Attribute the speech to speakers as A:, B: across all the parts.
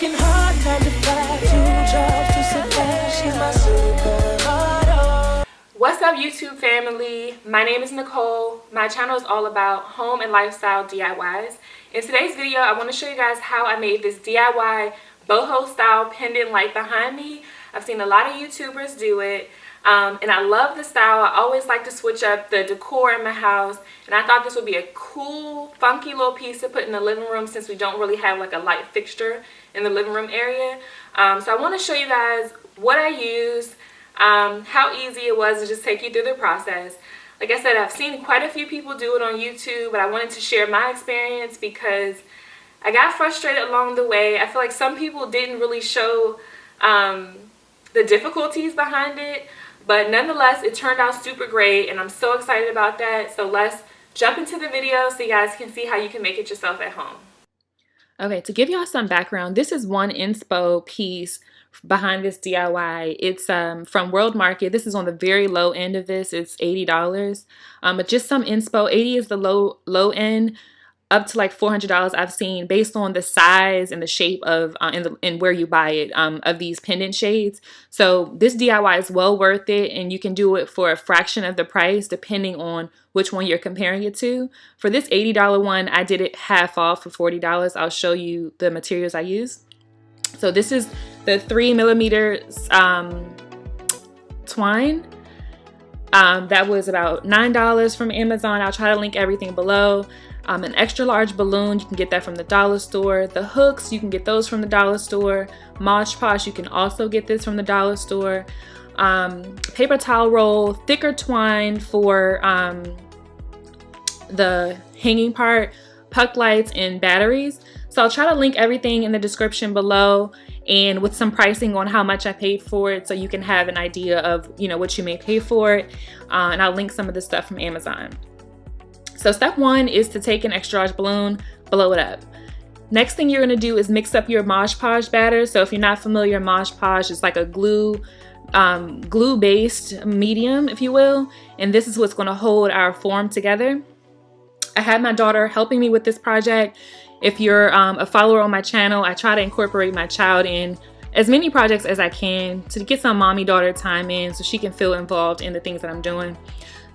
A: Working hard, 9 to 5, 2 jobs to supply. She's my supermodel.
B: What's up, YouTube family? My name is Nicole. My channel is all about home and lifestyle DIYs. In today's video, I want to show you guys how I made this DIY boho style pendant light behind me. I've seen a lot of YouTubers do it. And I love the style. I always like to switch up the decor in my house, and I thought this would be a cool, funky little piece to put in the living room since we don't really have like a light fixture in the living room area. So I want to show you guys what I used, how easy it was to just take you through the process. Like I said, I've seen quite a few people do it on YouTube, but I wanted to share my experience because I got frustrated along the way. I feel like some people didn't really show the difficulties behind it. But nonetheless, it turned out super great, and I'm so excited about that. So let's jump into the video so you guys can see how you can make it yourself at home. Okay, to give y'all some background, this is one inspo piece behind this DIY. It's from World Market. This is on the very low end of this. It's $80. But just some inspo. 80 is the low end. Up to like $400 I've seen based on the size and the shape of and where you buy it of these pendant shades. So this DIY is well worth it, and you can do it for a fraction of the price depending on which one you're comparing it to. For this $80 one, I did it half off for $40. I'll show you the materials I used. So this is the 3mm twine. That was about $9 from Amazon. I'll try to link everything below. An extra large balloon, you can get that from the dollar store. The hooks, you can get those from the dollar store. Mod Podge, you can also get this from the dollar store. Paper towel roll, thicker twine for the hanging part, puck lights, and batteries. So I'll try to link everything in the description below, and with some pricing on how much I paid for it, so you can have an idea of what you may pay for it. And I'll link some of the stuff from Amazon. So step one is to take an extra large balloon, blow it up. Next thing you're going to do is mix up your Mod Podge batter. So if you're not familiar, Mod Podge is like a glue-based medium, if you will. And this is what's going to hold our form together. I had my daughter helping me with this project. If you're a follower on my channel, I try to incorporate my child in as many projects as I can to get some mommy-daughter time in so she can feel involved in the things that I'm doing.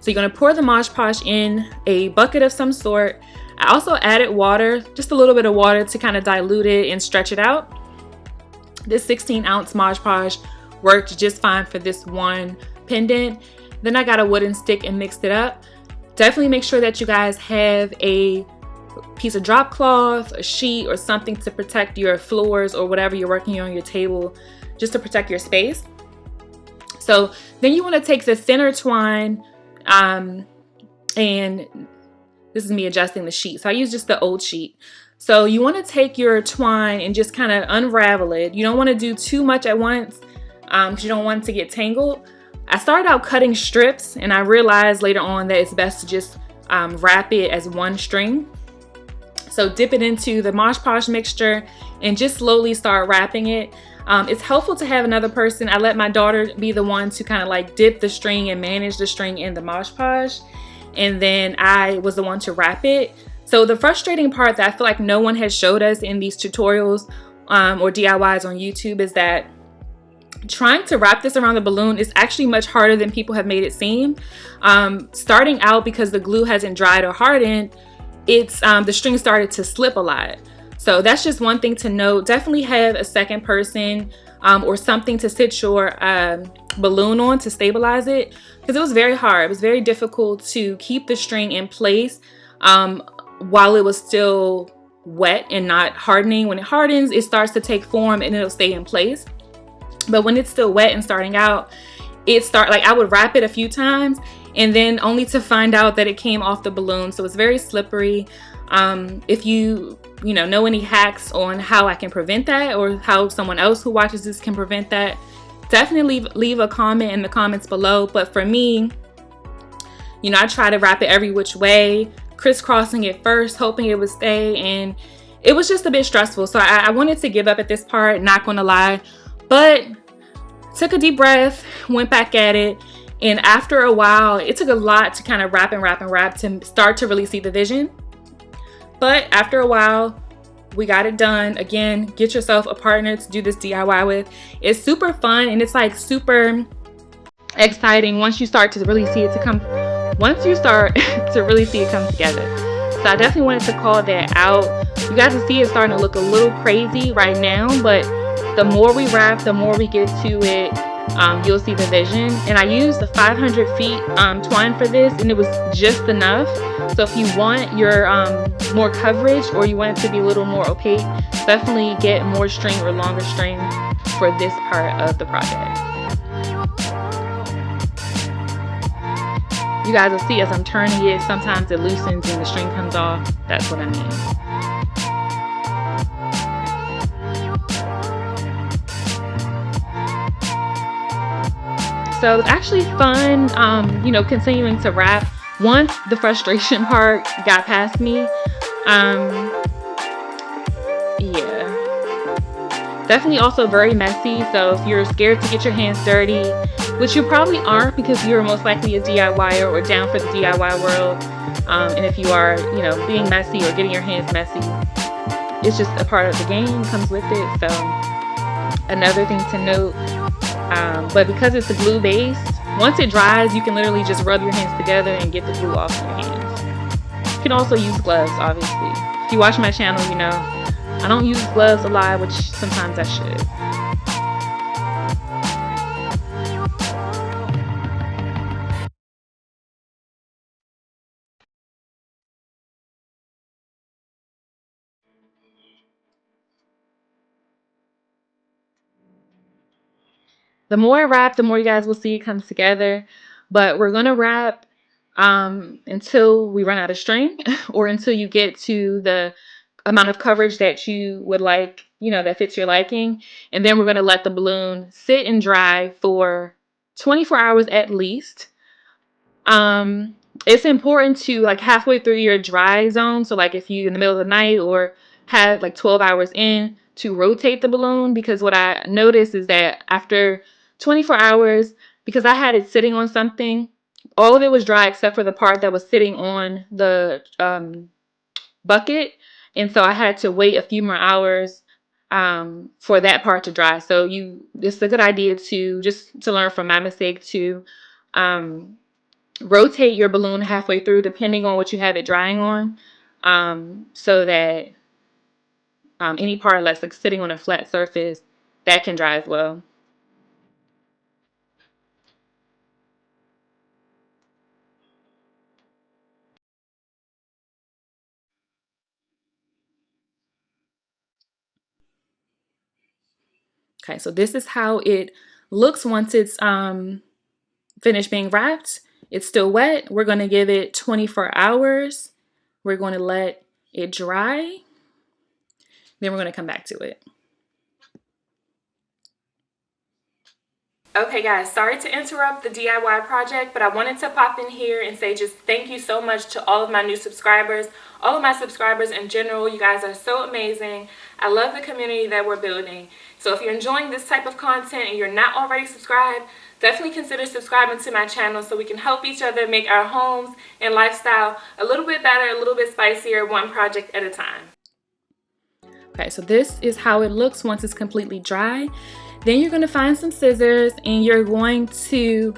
B: So you're going to pour the Mod Podge in a bucket of some sort. I also added water, just a little bit of water to kind of dilute it and stretch it out. This 16-ounce Mod Podge worked just fine for this one pendant. Then I got a wooden stick and mixed it up. Definitely make sure that you guys have a piece of drop cloth, a sheet, or something to protect your floors or whatever you're working on your table, just to protect your space. So then you want to take the thinner twine, and this is me adjusting the sheet. So I use just the old sheet. So you want to take your twine and just kind of unravel it. You don't want to do too much at once because you don't want it to get tangled. I started out cutting strips, and I realized later on that it's best to just wrap it as one string. So dip it into the Mod Podge mixture and just slowly start wrapping it. It's helpful to have another person. I let my daughter be the one to kind of like dip the string and manage the string in the Mod Podge, and then I was the one to wrap it. So the frustrating part that I feel like no one has showed us in these tutorials or DIYs on YouTube is that trying to wrap this around the balloon is actually much harder than people have made it seem. Starting out, because the glue hasn't dried or hardened, it's the string started to slip a lot. So that's just one thing to note. Definitely have a second person or something to sit your balloon on to stabilize it, because it was very hard. It was very difficult to keep the string in place while it was still wet and not hardening. When it hardens, it starts to take form and it'll stay in place. But when it's still wet and starting out, I would wrap it a few times and then only to find out that it came off the balloon. So it's very slippery. If you know any hacks on how I can prevent that, or how someone else who watches this can prevent that, definitely leave a comment in the comments below. But for me, I try to wrap it every which way, crisscrossing it first, hoping it would stay, and it was just a bit stressful. So I wanted to give up at this part, not gonna lie, but took a deep breath, went back at it, and after a while, it took a lot to kind of wrap to start to really see the vision. But after a while, we got it done. Again, get yourself a partner to do this DIY with. It's super fun and it's like super exciting once you start to really see it to come together. So I definitely wanted to call that out. You guys can see it's starting to look a little crazy right now, but the more we wrap, the more we get to it, you'll see the vision. And I used the 500 feet twine for this, and it was just enough. So if you want your more coverage, or you want it to be a little more opaque, definitely get more string or longer string for this part of the project. You guys will see as I'm turning it, sometimes it loosens and the string comes off. That's what I mean. So it's actually fun, you know, continuing to wrap. Once the frustration part got past me, yeah. Definitely also very messy, so if you're scared to get your hands dirty, which you probably aren't because you're most likely a DIYer or down for the DIY world, and if you are, you know, being messy or getting your hands messy, it's just a part of the game, comes with it. So another thing to note, but because it's a glue base, once it dries, you can literally just rub your hands together and get the glue off your hands. You can also use gloves, obviously. If you watch my channel, you know I don't use gloves a lot, which sometimes I should. The more I wrap, the more you guys will see it comes together. But we're gonna wrap until we run out of string or until you get to the amount of coverage that you would like, you know, that fits your liking. And then we're gonna let the balloon sit and dry for 24 hours at least. It's important to, like, halfway through your dry zone, so like if you in the middle of the night or have like 12 hours in, to rotate the balloon, because what I noticed is that after 24 hours, because I had it sitting on something, all of it was dry except for the part that was sitting on the bucket, and so I had to wait a few more hours for that part to dry. So it's a good idea to just to learn from my mistake to rotate your balloon halfway through, depending on what you have it drying on, so that any part that's like sitting on a flat surface, that can dry as well. Okay, so this is how it looks once it's finished being wrapped. It's still wet. We're going to give it 24 hours. We're going to let it dry. Then we're going to come back to it. Okay guys, sorry to interrupt the DIY project, but I wanted to pop in here and say just thank you so much to all of my new subscribers, all of my subscribers in general. You guys are so amazing. I love the community that we're building. So if you're enjoying this type of content and you're not already subscribed, definitely consider subscribing to my channel so we can help each other make our homes and lifestyle a little bit better, a little bit spicier, one project at a time. Okay, so this is how it looks once it's completely dry. Then you're going to find some scissors and you're going to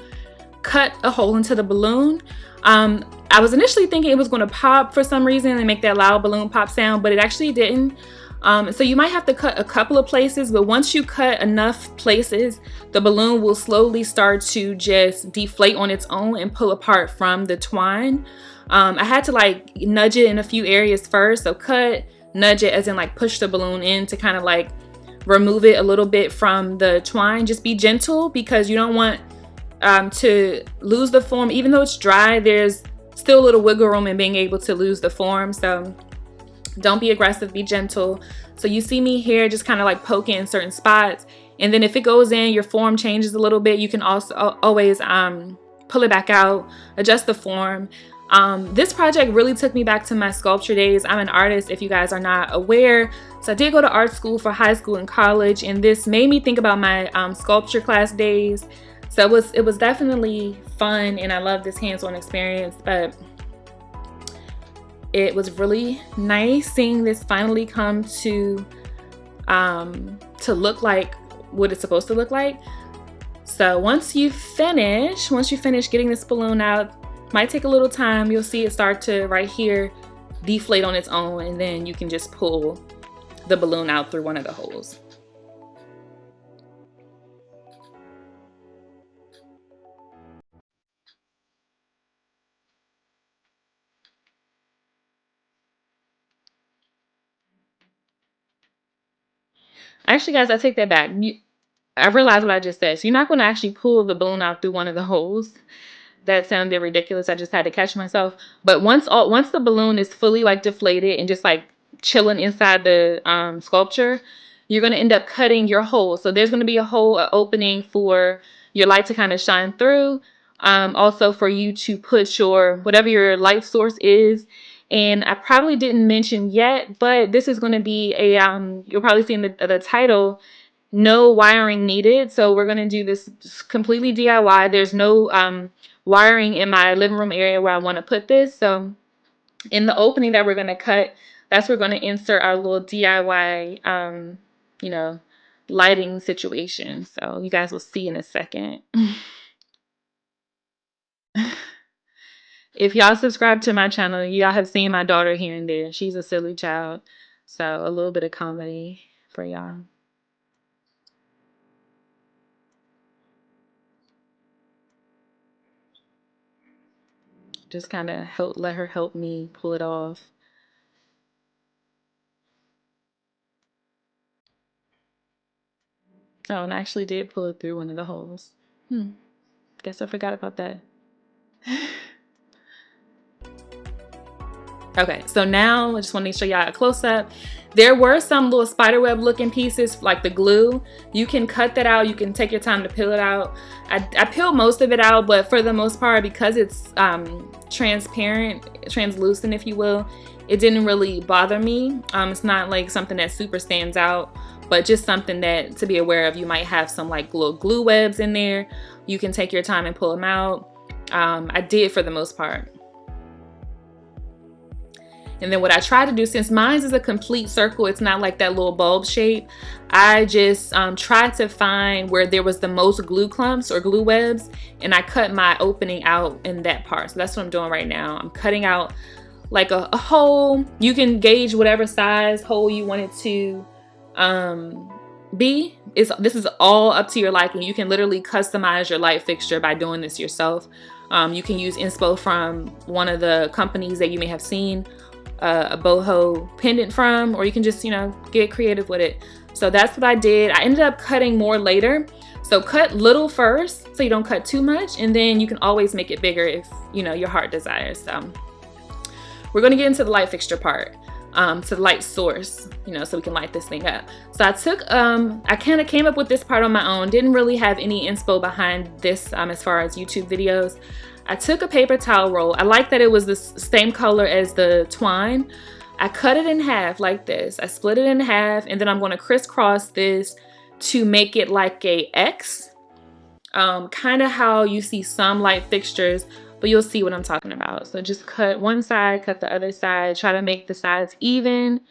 B: cut a hole into the balloon. I was initially thinking it was going to pop for some reason and make that loud balloon pop sound, but it actually didn't. So you might have to cut a couple of places, but once you cut enough places, the balloon will slowly start to just deflate on its own and pull apart from the twine. I had to like nudge it in a few areas first. So cut, nudge it as in like push the balloon in to kind of like remove it a little bit from the twine. Just be gentle because you don't want to lose the form. Even though it's dry, there's still a little wiggle room in being able to lose the form. So don't be aggressive, be gentle. So you see me here just kind of like poking in certain spots, and then if it goes in, your form changes a little bit, you can also always pull it back out, adjust the form. This project really took me back to my sculpture days. I'm an artist, if you guys are not aware. So I did go to art school for high school and college, and this made me think about my sculpture class days. So it was definitely fun, and I love this hands-on experience. But It was really nice seeing this finally come to look like what it's supposed to look like. So once you finish getting this balloon out, might take a little time. You'll see it start to right here deflate on its own, and then you can just pull the balloon out through one of the holes. Actually, guys, I take that back. I realized what I just said. So you're not going to actually pull the balloon out through one of the holes. That sounded ridiculous. I just had to catch myself. But once the balloon is fully like deflated and just like chilling inside the sculpture, you're going to end up cutting your hole. So there's going to be a hole, an opening for your light to kind of shine through. Also for you to put your whatever your light source is. And I probably didn't mention yet, but this is going to be a you'll probably see in the title, no wiring needed. So we're going to do this completely DIY. There's no wiring in my living room area where I want to put this. So in the opening that we're going to cut, that's where we're going to insert our little DIY, you know, lighting situation. So you guys will see in a second. If y'all subscribe to my channel, y'all have seen my daughter here and there. She's a silly child. So a little bit of comedy for y'all. Just kind of let her help me pull it off. Oh, and I actually did pull it through one of the holes. Guess I forgot about that. Okay, so now I just want to show y'all a close-up. There were some little spiderweb looking pieces like the glue. You can cut that out. You can take your time to peel it out. I peeled most of it out, but for the most part, because it's transparent, translucent, if you will, it didn't really bother me. It's not like something that super stands out, but just something that to be aware of. You might have some like little glue webs in there. You can take your time and pull them out. I did for the most part. And then what I try to do, since mine is a complete circle, it's not like that little bulb shape, I just tried to find where there was the most glue clumps or glue webs, and I cut my opening out in that part. So that's what I'm doing right now. I'm cutting out like a hole. You can gauge whatever size hole you want it to be. This is all up to your liking. You can literally customize your light fixture by doing this yourself. You can use inspo from one of the companies that you may have seen a boho pendant from, or you can just, you know, get creative with it. So that's what I did. I ended up cutting more later. So cut little first so you don't cut too much, and then you can always make it bigger if, you know, your heart desires. So we're going to get into the light fixture part, to the light source, you know, so we can light this thing up. So I took, I kind of came up with this part on my own. Didn't really have any inspo behind this as far as YouTube videos. I took a paper towel roll. I like that it was the same color as the twine. I cut it in half like this. I split it in half, and then I'm going to crisscross this to make it like a X. Kind of how you see some light fixtures, but you'll see what I'm talking about. So just cut one side, cut the other side, try to make the sides even.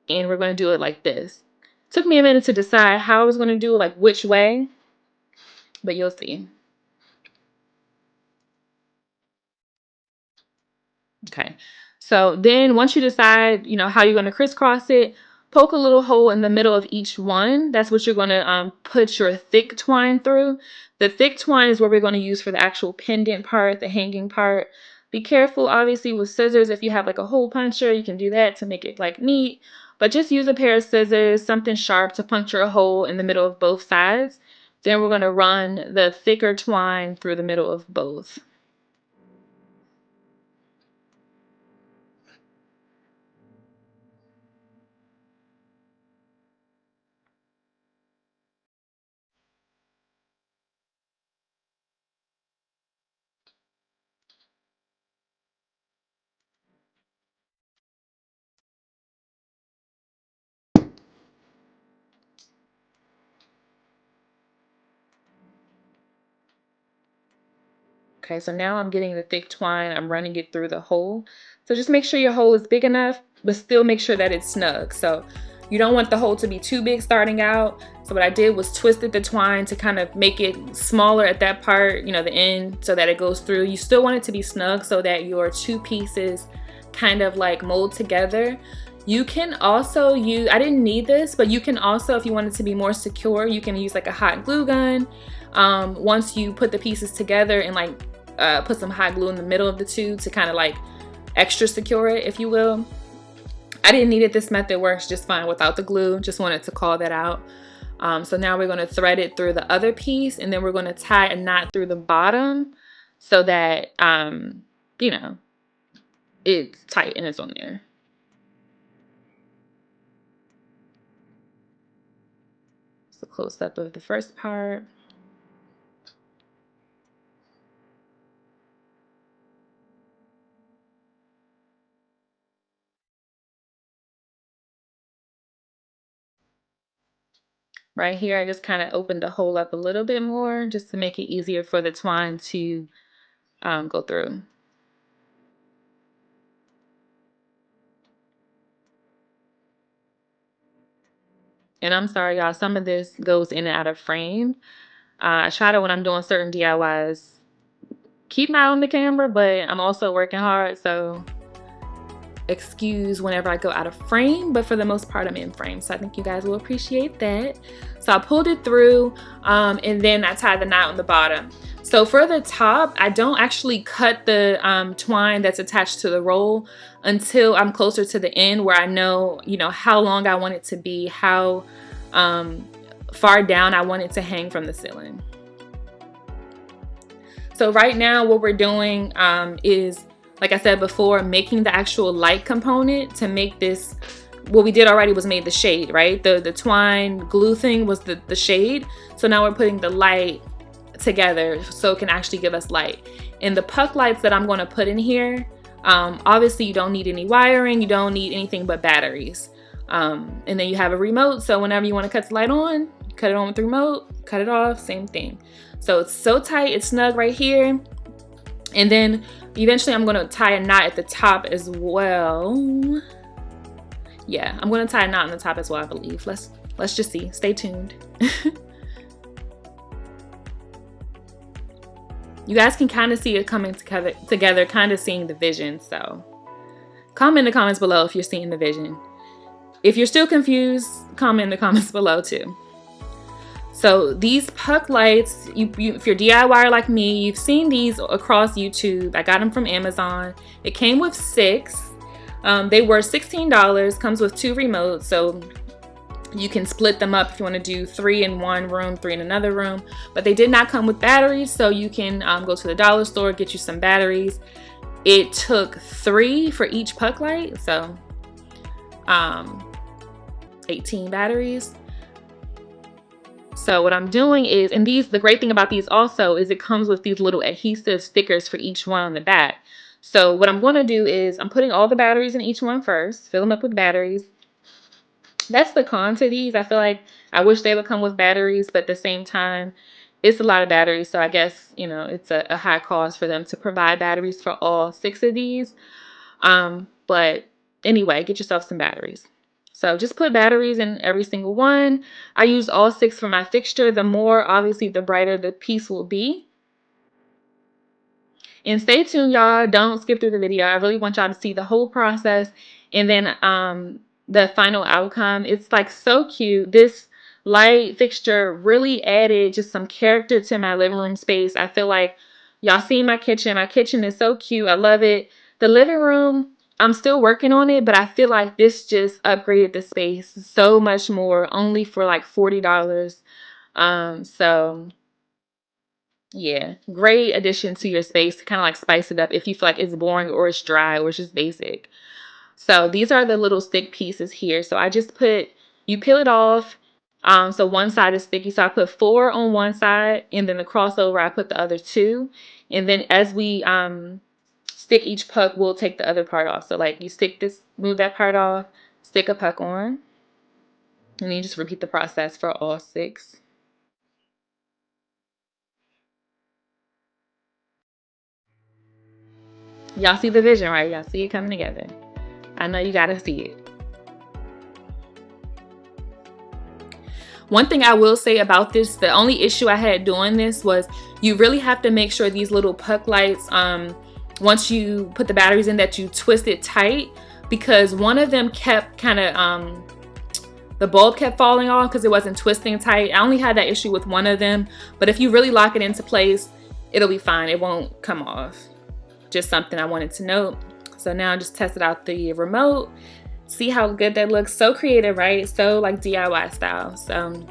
B: And we're going to do it like this. Took me a minute to decide how I was going to do it, like which way, but you'll see. Okay, so then once you decide, you know, how you're going to crisscross it, poke a little hole in the middle of each one. That's what you're going to put your thick twine through. The thick twine is what we're going to use for the actual pendant part, the hanging part. Be careful, obviously, with scissors. If you have like a hole puncher, you can do that to make it like neat. But just use a pair of scissors, something sharp to puncture a hole in the middle of both sides. Then we're going to run the thicker twine through the middle of both. Okay, so now I'm getting the thick twine. I'm running it through the hole. So just make sure your hole is big enough, but still make sure that it's snug. So you don't want the hole to be too big starting out. So what I did was twisted the twine to kind of make it smaller at that part, you know, the end, so that it goes through. You still want it to be snug so that your two pieces kind of like mold together. You can also use, I didn't need this, but you can also, if you want it to be more secure, you can use like a hot glue gun. Once you put the pieces together and like put some hot glue in the middle of the two to kind of like extra secure it, if you will. I didn't need it. This method works just fine without the glue. Just wanted to call that out. So now we're going to thread it through the other piece, and then we're going to tie a knot through the bottom so that, you know, it's tight and it's on there. So close up of the first part. Right here, I just kind of opened the hole up a little bit more just to make it easier for the twine to go through. And I'm sorry, y'all, some of this goes in and out of frame. I try to, when I'm doing certain DIYs, keep my eye on the camera, but I'm also working hard, so excuse whenever I go out of frame, but for the most part I'm in frame, so I think you guys will appreciate that. So I pulled it through, and then I tied the knot on the bottom. So for the top, I don't actually cut the twine that's attached to the roll until I'm closer to the end, where I know, you know, how long I want it to be, how far down I want it to hang from the ceiling. So right now what we're doing is, like I said before, making the actual light component to make this. What we did already was made the shade, right? The twine glue thing was the shade. So now we're putting the light together so it can actually give us light. And the puck lights that I'm going to put in here, obviously you don't need any wiring, you don't need anything but batteries. And then you have a remote, so whenever you want to cut the light on, cut it on with the remote, cut it off, same thing. So it's so tight, it's snug right here. And then eventually I'm going to tie a knot at the top as well. Yeah, I'm going to tie a knot on the top as well, I believe. Let's just see. Stay tuned. You guys can kind of see it coming together, kind of seeing the vision. So comment in the comments below if you're seeing the vision. If you're still confused, comment in the comments below too. So these puck lights, if you're DIYer like me, you've seen these across YouTube. I got them from Amazon. It came with 6. They were $16. Comes with 2 remotes, so you can split them up if you want to do 3 in one room, 3 in another room. But they did not come with batteries, so you can go to the dollar store, get you some batteries. It took 3 for each puck light, so 18 batteries. So what I'm doing is, and the great thing about these also is it comes with these little adhesive stickers for each one on the back. So what I'm going to do is I'm putting all the batteries in each one first, fill them up with batteries. That's the con to these. I feel like I wish they would come with batteries, but at the same time, it's a lot of batteries. So I guess, you know, it's a high cost for them to provide batteries for all 6 of these. But anyway, get yourself some batteries. So just put batteries in every single one. I used all 6 for my fixture. The more, obviously, the brighter the piece will be. And stay tuned, y'all. Don't skip through the video. I really want y'all to see the whole process and then the final outcome. It's like so cute. This light fixture really added just some character to my living room space. I feel like y'all see my kitchen. My kitchen is so cute. I love it. The living room, I'm still working on it, but I feel like this just upgraded the space so much more, only for like $40. So yeah, great addition to your space to kind of like spice it up if you feel like it's boring or it's dry or it's just basic. So these are the little stick pieces here. So I just you peel it off. So one side is sticky. So I put 4 on one side, and then the crossover, I put the other 2. And then as we stick each puck, we'll take the other part off. So like you stick this, move that part off, stick a puck on, and then you just repeat the process for all 6. Y'all see the vision, right? Y'all see it coming together. I know you gotta see it. One thing I will say about this, the only issue I had doing this was you really have to make sure these little puck lights, once you put the batteries in, that you twist it tight, because one of them kept kind of, the bulb kept falling off because it wasn't twisting tight. I only had that issue with one of them, but if you really lock it into place, it'll be fine. It won't come off. Just something I wanted to note. So now I just tested out the remote. See how good that looks. So creative, right? So like DIY style. So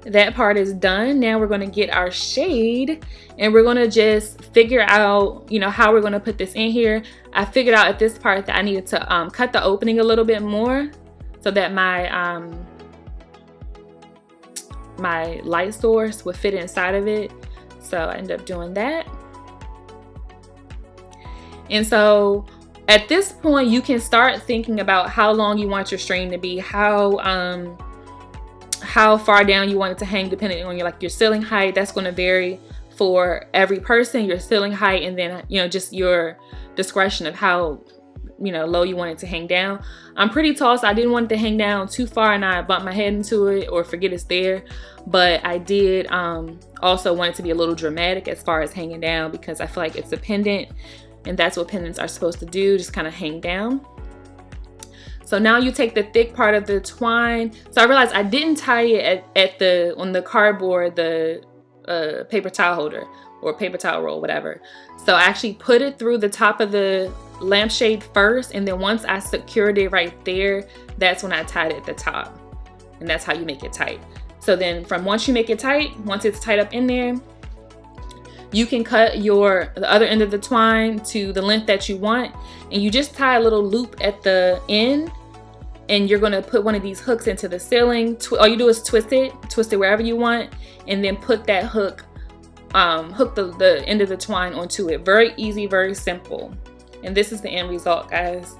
B: that part is done. Now we're going to get our shade and we're going to just figure out, you know, how we're going to put this in here. I figured out at this part that I needed to cut the opening a little bit more so that my my light source would fit inside of it. So I ended up doing that. And so at this point, you can start thinking about how long you want your string to be, how far down you want it to hang, depending on your ceiling height. That's going to vary for every person, your ceiling height, and then, you know, just your discretion of how, you know, low you want it to hang down. I'm pretty tall, so I didn't want it to hang down too far and I bump my head into it or forget it's there. But I did also want it to be a little dramatic as far as hanging down, because I feel like it's a pendant. And that's what pendants are supposed to do, just kind of hang down. So now you take the thick part of the twine. So I realized I didn't tie it on the cardboard, the paper towel holder or paper towel roll, whatever. So I actually put it through the top of the lampshade first, and then once I secured it right there, that's when I tied it at the top. And that's how you make it tight. So then once you make it tight, once it's tied up in there, you can cut the other end of the twine to the length that you want, and you just tie a little loop at the end, and you're gonna put one of these hooks into the ceiling. All you do is twist it wherever you want, and then put that hook, hook the end of the twine onto it. Very easy, very simple. And this is the end result, guys.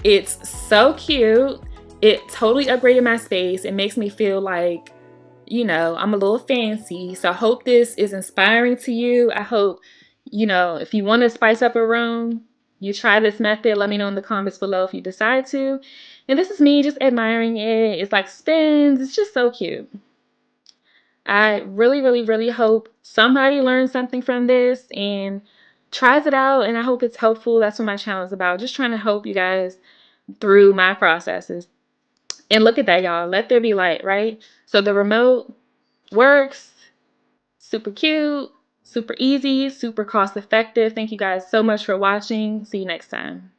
B: It's so cute. It totally upgraded my space. It makes me feel like, you know, I'm a little fancy. So I hope this is inspiring to you. I hope, you know, if you want to spice up a room, you try this method. Let me know in the comments below if you decide to. And this is me just admiring it. It's like spins. It's just so cute. I really, really, really hope somebody learns something from this and tries it out. And I hope it's helpful. That's what my channel is about. Just trying to help you guys through my processes. And look at that, y'all. Let there be light, right? So the remote works. Super cute, super easy, super cost effective. Thank you guys so much for watching. See you next time.